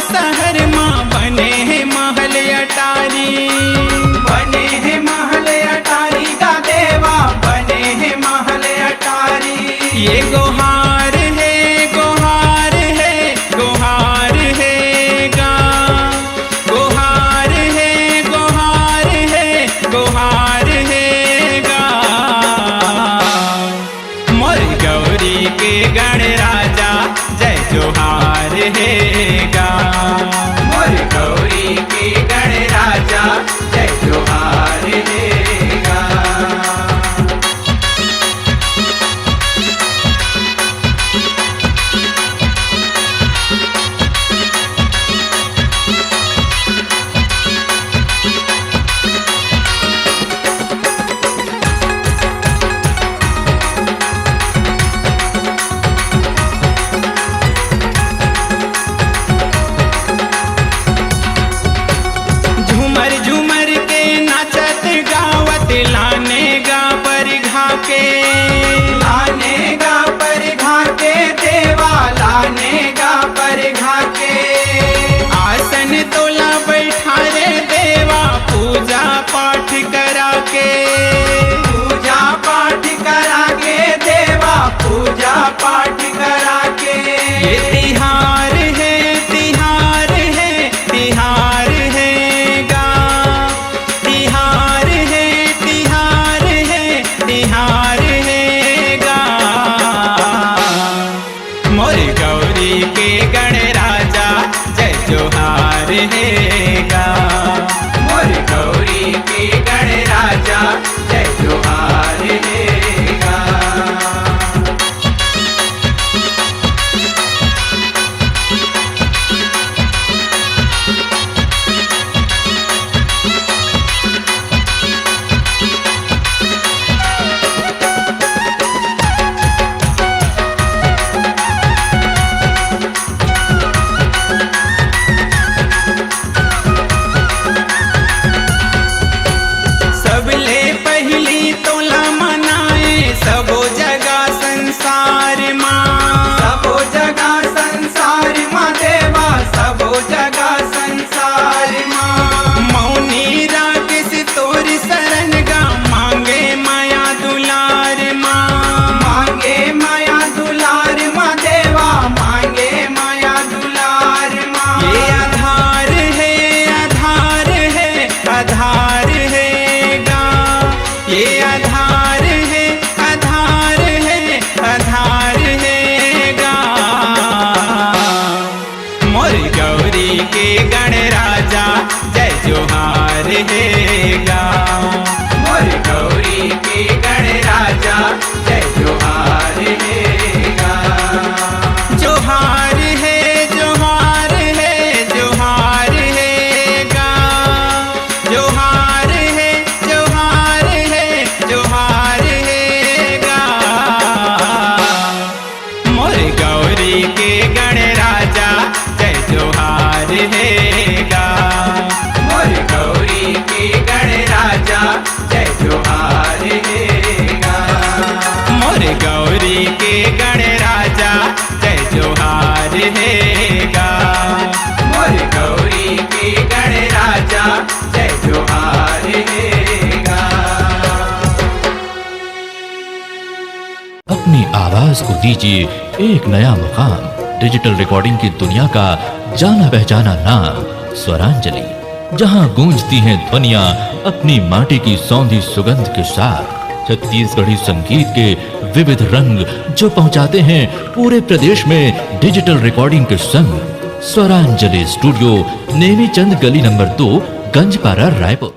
शहर माँ बने हैं महल अटारी, बने हैं महल अटारी का देवा, बने हैं महल अटारी। ये गोहार है, गोहार है, गोहार है गा, गोहार है, गोहार है, गोहार है गा। मोर गौरी के गणराजा जय जोहार है गा, मोर गौरी के गणराजा जय जोहार है गा। झूमर झूमर के नाचत गावत लाने गा पर घा के, लाने गा पर घा के देवा, लाने गा पर घा के। आसन तोला बैठा रे देवा, पूजा पाठ करा के, पूजा पाठ करा के देवा, पूजा पाठ करा के। ये तिहार है, तिहार है, तिहार है गा, तिहार है, तिहार है, तिहार है गा। मोर गौरी के गणराजा जय जोहार है गा, मोर गौरी के गणराजा जय जोहार है गा। सबले पहली तोला मनाए सबो जगह संसार माँ, सबो जगह संसार माँ देवा, सबो जगह संसार माँ। मौनी राकेश तोर शरण गा, मांगे माया दुलार माँ, मांगे माया दुलार माँ देवा, मांगे माया दुलार माँ। ये आधार है, आधार है, आधार है गा, ये आधार है, आधार है, आधार है गा। मोर गौरी के गणराजा जय जोहार है गा, मोर गौरी के गणराजा जय जोहार है गा। जोहार है, जोहार है, जोहार है गा, जोहार है, जोहार है, जोहार है गा। मोर गौरी के गणराजा जय जोहार है गा, मोर गौरी के गणराजा जय जोहार है गा, मोर गौरी के गणराजा जय जोहार है गा, मोर गौरी के गणराजा जय जोहार है गा। अपनी आवाज को दीजिए एक नया मुकाम। डिजिटल रिकॉर्डिंग की दुनिया का जाना पहचाना नाम स्वरांजलि, जहां गूंजती हैं ध्वनियां अपनी माटी की सौंधी सुगंध के साथ। छत्तीसगढ़ी संगीत के विविध रंग जो पहुंचाते हैं पूरे प्रदेश में डिजिटल रिकॉर्डिंग के संग। स्वरांजलि स्टूडियो, नेमीचंद गली नंबर 2, गंजपारा, रायपुर।